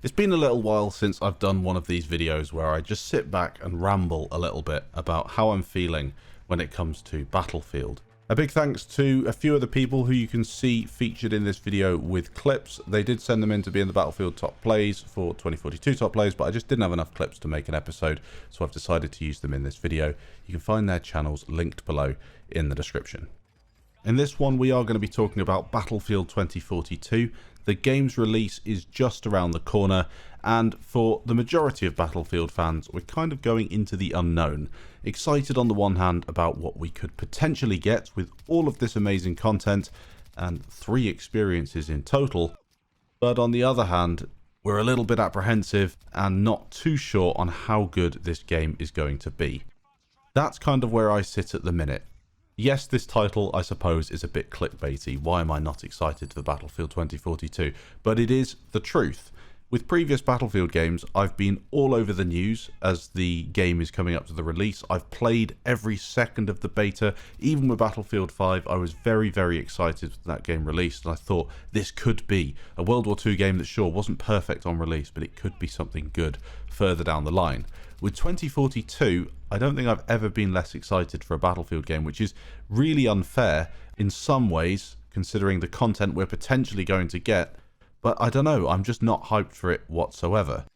It's been a little while since I've done one of these videos where I just sit back and ramble a little bit about how I'm feeling when it comes to Battlefield. A big thanks to a few of the people who you can see featured in this video with clips. They did send them in to be in the Battlefield Top Plays for 2042 Top Plays, but I just didn't have enough clips to make an episode, so I've decided to use them in this video. You can find their channels linked below in the description. In this one, we are going to be talking about Battlefield 2042. The game's release is just around the corner, and for the majority of Battlefield fans, we're kind of going into the unknown. Excited on the one hand about what we could potentially get with all of this amazing content, and 3 experiences in total, but on the other hand, we're a little bit apprehensive and not too sure on how good this game is going to be. That's kind of where I sit at the minute. Yes, this title, I suppose, is a bit clickbaity. Why am I not excited for Battlefield 2042? But it is the truth. With previous Battlefield games, I've been all over the news as the game is coming up to the release. I've played every second of the beta. Even with Battlefield 5, I was very, very excited when that game released, and I thought this could be a World War II game that sure wasn't perfect on release, but it could be something good further down the line. With 2042, I don't think I've ever been less excited for a Battlefield game, which is really unfair in some ways, considering the content we're potentially going to get. But I don't know, I'm just not hyped for it whatsoever.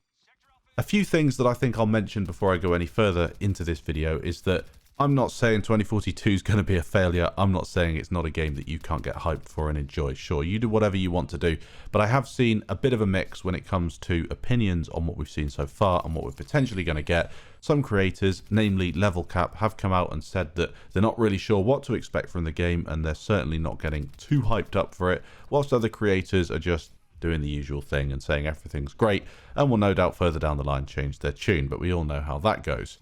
A few things that I think I'll mention before I go any further into this video is that I'm not saying 2042 is going to be a failure. I'm not saying it's not a game that you can't get hyped for and enjoy. Sure, you do whatever you want to do. But I have seen a bit of a mix when it comes to opinions on what we've seen so far and what we're potentially going to get. Some creators, namely Level Cap, have come out and said that they're not really sure what to expect from the game and they're certainly not getting too hyped up for it, whilst other creators are just doing the usual thing and saying everything's great and will no doubt further down the line change their tune, but we all know how that goes.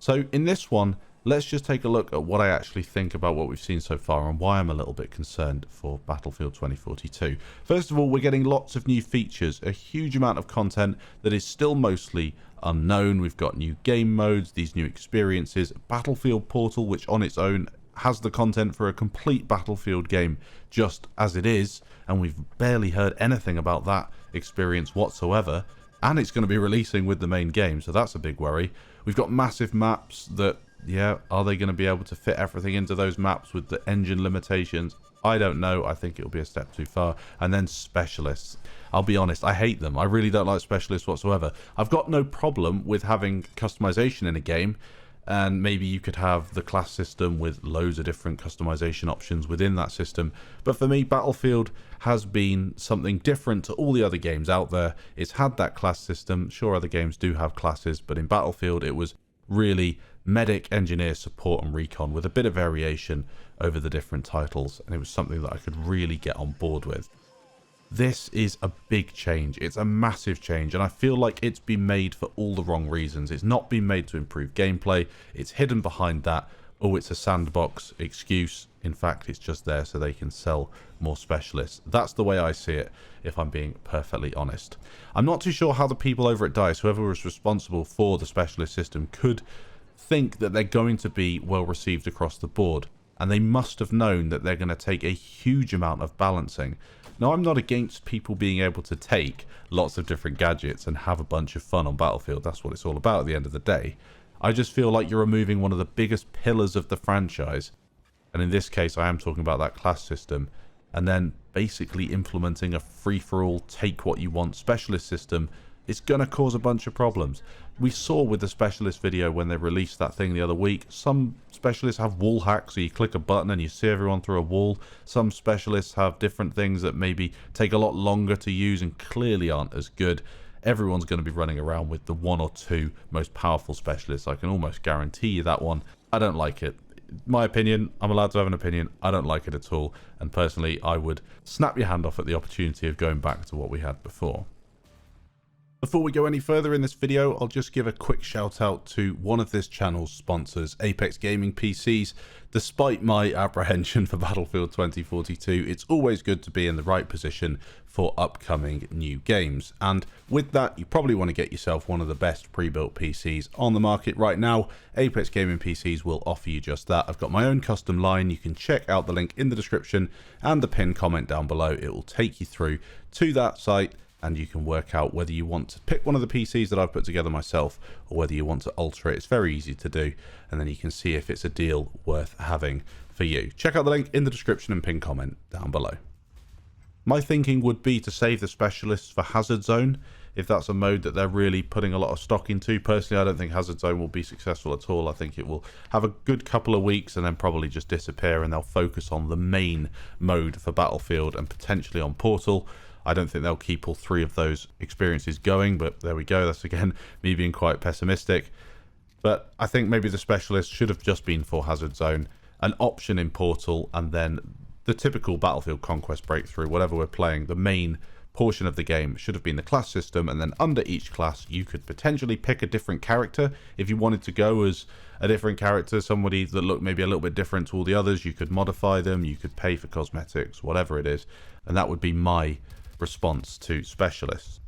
So in this one, let's just take a look at what I actually think about what we've seen so far and why I'm a little bit concerned for Battlefield 2042. First of all, we're getting lots of new features, a huge amount of content that is still mostly unknown. We've got new game modes, these new experiences, Battlefield Portal, which on its own has the content for a complete Battlefield game just as it is, and we've barely heard anything about that experience whatsoever, and it's going to be releasing with the main game, so that's a big worry. We've got massive maps that, yeah, are they going to be able to fit everything into those maps with the engine limitations? I don't know. I think it'll be a step too far. And then specialists. I'll be honest, I hate them. I really don't like specialists whatsoever. I've got no problem with having customization in a game, and maybe you could have the class system with loads of different customization options within that system. But for me, Battlefield has been something different to all the other games out there. It's had that class system. Sure, other games do have classes, but in Battlefield it was really medic, engineer, support and recon with a bit of variation over the different titles, and it was something that I could really get on board with. This is a big change. It's a massive change, and I feel like it's been made for all the wrong reasons. It's not been made to improve gameplay. It's hidden behind that, oh, it's a sandbox excuse. In fact, it's just there so they can sell more specialists. That's the way I see it, if I'm being perfectly honest. I'm not too sure how the people over at DICE, whoever was responsible for the specialist system, could think that they're going to be well received across the board. And they must have known that they're going to take a huge amount of balancing. Now, I'm not against people being able to take lots of different gadgets and have a bunch of fun on Battlefield. That's what it's all about at the end of the day. I just feel like you're removing one of the biggest pillars of the franchise. And in this case, I am talking about that class system. And then basically implementing a free-for-all, take-what-you-want specialist system is going to cause a bunch of problems. We saw with the specialist video when they released that thing the other week, some specialists have wall hacks, so you click a button and you see everyone through a wall. Some specialists have different things that maybe take a lot longer to use and clearly aren't as good. Everyone's going to be running around with the 1 or 2 most powerful specialists. I can almost guarantee you that one. I don't like it. My opinion, I'm allowed to have an opinion. I don't like it at all. And personally, I would snap your hand off at the opportunity of going back to what we had before. Before we go any further in this video, I'll just give a quick shout out to one of this channel's sponsors, Apex Gaming PCs. Despite my apprehension for Battlefield 2042, it's always good to be in the right position for upcoming new games. And with that, you probably want to get yourself one of the best pre-built PCs on the market right now. Apex Gaming PCs will offer you just that. I've got my own custom line. You can check out the link in the description and the pinned comment down below. It will take you through to that site. and you can work out whether you want to pick one of the PCs that I've put together myself or whether you want to alter it. It's very easy to do, and then you can see if it's a deal worth having for you. Check out the link in the description and pin comment down below. My thinking would be to save the specialists for Hazard Zone, if that's a mode that they're really putting a lot of stock into. Personally, I don't think Hazard Zone will be successful at all. I think it will have a good couple of weeks and then probably just disappear, and they'll focus on the main mode for Battlefield and potentially on Portal. I don't think they'll keep all three of those experiences going, but there we go. That's again me being quite pessimistic. But I think maybe the specialists should have just been for Hazard Zone, an option in Portal, and then the typical Battlefield Conquest Breakthrough, whatever we're playing, the main portion of the game should have been the class system, and then under each class you could potentially pick a different character. If you wanted to go as a different character, somebody that looked maybe a little bit different to all the others, you could modify them, you could pay for cosmetics, whatever it is, and that would be my response to specialists.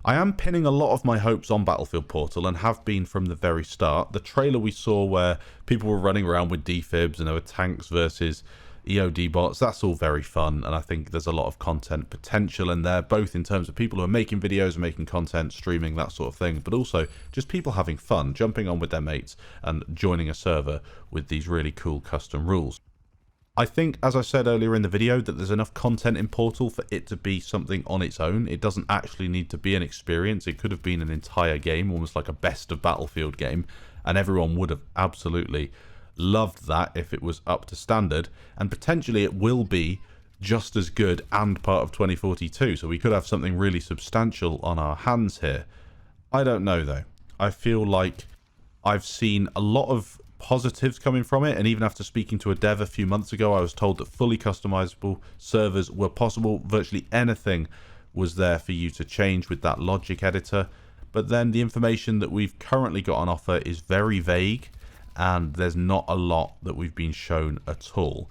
I am pinning a lot of my hopes on Battlefield Portal and have been from the very start. The trailer we saw where people were running around with defibs and there were tanks versus EOD bots, that's all very fun, and I think there's a lot of content potential in there, both in terms of people who are making videos and making content, streaming, that sort of thing, but also just people having fun, jumping on with their mates and joining a server with these really cool custom rules. I think, as I said earlier in the video, that there's enough content in Portal for it to be something on its own. It doesn't actually need to be an experience. It could have been an entire game, almost like a best of Battlefield game, and everyone would have absolutely loved that if it was up to standard, and potentially it will be just as good and part of 2042, so we could have something really substantial on our hands here. I don't know though. I feel like I've seen a lot of positives coming from it, and even after speaking to a dev a few months ago, I was told that fully customizable servers were possible. Virtually anything was there for you to change with that logic editor, but then the information that we've currently got on offer is very vague, and there's not a lot that we've been shown at all.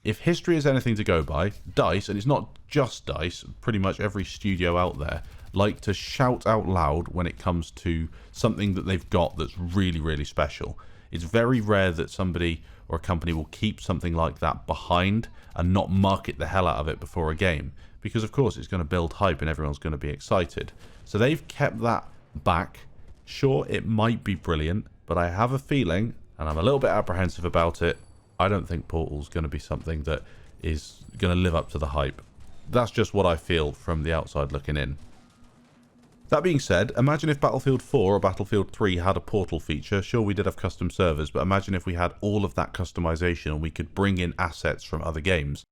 If history is anything to go by, DICE, and it's not just DICE, pretty much every studio out there, like to shout out loud when it comes to something that they've got that's really, really special. It's very rare that somebody or a company will keep something like that behind and not market the hell out of it before a game, because of course it's going to build hype and everyone's going to be excited. So they've kept that back. Sure, it might be brilliant, but I have a feeling, and I'm a little bit apprehensive about it, I don't think Portal's going to be something that is going to live up to the hype. That's just what I feel from the outside looking in. That being said, imagine if Battlefield 4 or Battlefield 3 had a Portal feature. Sure, we did have custom servers, but imagine if we had all of that customization and we could bring in assets from other games.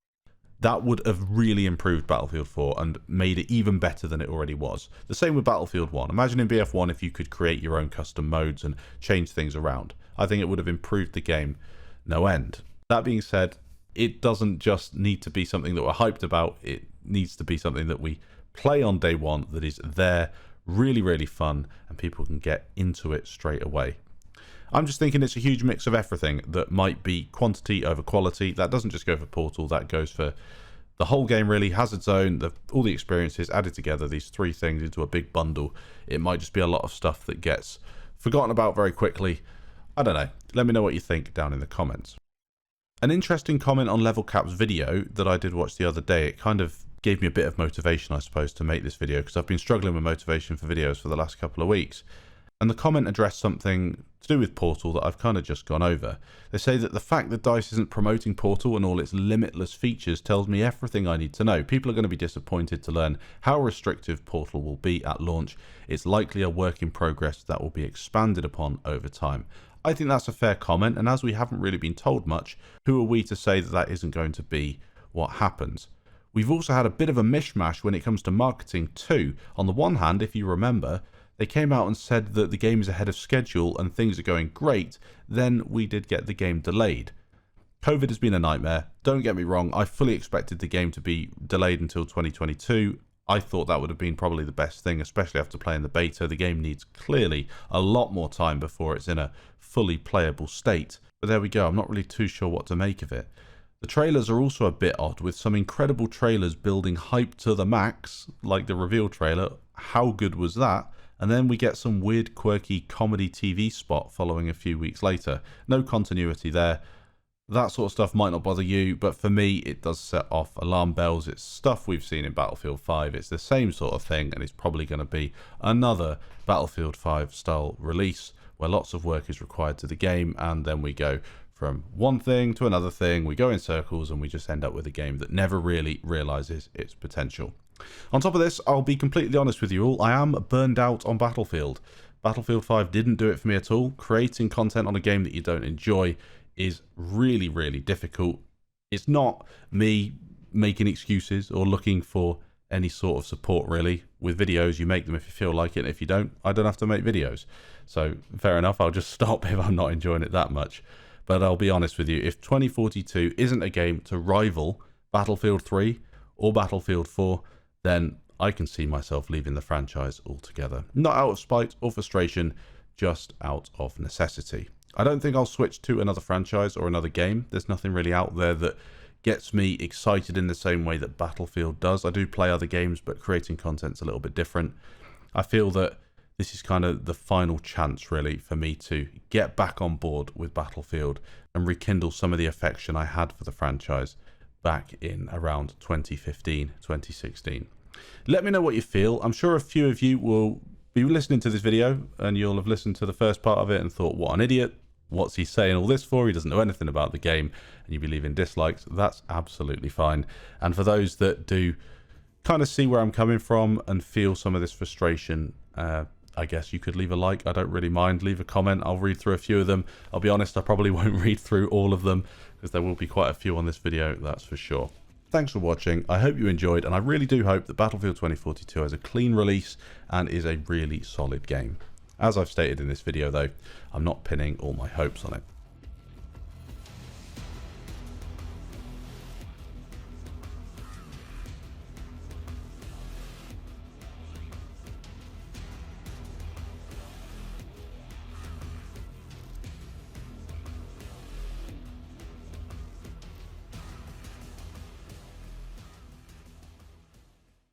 That would have really improved Battlefield 4 and made it even better than it already was. The same with Battlefield 1. Imagine in BF1 if you could create your own custom modes and change things around. I think it would have improved the game no end. That being said, it doesn't just need to be something that we're hyped about. It needs to be something that we play on day one, that is there, really, really fun, and people can get into it straight away. I'm just thinking it's a huge mix of everything that might be quantity over quality. That doesn't just go for Portal, that goes for the whole game really. Hazard Zone, all the experiences added together, these three things into a big bundle. It might just be a lot of stuff that gets forgotten about very quickly. I don't know. Let me know what you think down in the comments. An interesting comment on Level Cap's video that I did watch the other day. It kind of gave me a bit of motivation, I suppose, to make this video, because I've been struggling with motivation for videos for the last couple of weeks. And the comment addressed something to do with Portal that I've kind of just gone over. They say that the fact that DICE isn't promoting Portal and all its limitless features tells me everything I need to know. People are going to be disappointed to learn how restrictive Portal will be at launch. It's likely a work in progress that will be expanded upon over time. I think that's a fair comment, and as we haven't really been told much, who are we to say that that isn't going to be what happens? We've also had a bit of a mishmash when it comes to marketing too. On the one hand, if you remember, they came out and said that the game is ahead of schedule and things are going great. Then we did get the game delayed. COVID has been a nightmare. Don't get me wrong, I fully expected the game to be delayed until 2022. I thought that would have been probably the best thing, especially after playing the beta. The game needs clearly a lot more time before it's in a fully playable state. But there we go, I'm not really too sure what to make of it. The trailers are also a bit odd, with some incredible trailers building hype to the max, like the reveal trailer. How good was that? And then we get some weird, quirky comedy TV spot following a few weeks later. No continuity there. That sort of stuff might not bother you, but for me, it does set off alarm bells. It's stuff we've seen in Battlefield 5. It's the same sort of thing, and it's probably going to be another Battlefield 5 style release where lots of work is required to the game, and then we go from one thing to another thing. We go in circles, and we just end up with a game that never really realizes its potential. On top of this, I'll be completely honest with you all, I am burned out on Battlefield. Battlefield 5 didn't do it for me at all. Creating content on a game that you don't enjoy is really, really difficult. It's not me making excuses or looking for any sort of support, really. With videos, you make them if you feel like it, and if you don't, I don't have to make videos. So fair enough, I'll just stop if I'm not enjoying it that much. But I'll be honest with you, if 2042 isn't a game to rival Battlefield 3 or Battlefield 4, then I can see myself leaving the franchise altogether. Not out of spite or frustration, just out of necessity. I don't think I'll switch to another franchise or another game. There's nothing really out there that gets me excited in the same way that Battlefield does. I do play other games, but creating content's a little bit different. I feel that this is kind of the final chance, really, for me to get back on board with Battlefield and rekindle some of the affection I had for the franchise back in around 2015, 2016. Let me know what you feel. I'm sure a few of you will be listening to this video and you'll have listened to the first part of it and thought, what an idiot. What's he saying all this for? He doesn't know anything about the game, and you'll be leaving dislikes. That's absolutely fine. And for those that do kind of see where I'm coming from and feel some of this frustration, I guess you could leave a like. I don't really mind. Leave a comment. I'll read through a few of them. I'll be honest, I probably won't read through all of them because there will be quite a few on this video, that's for sure. Thanks for watching. I hope you enjoyed, and I really do hope that Battlefield 2042 has a clean release and is a really solid game. As I've stated in this video though, I'm not pinning all my hopes on it.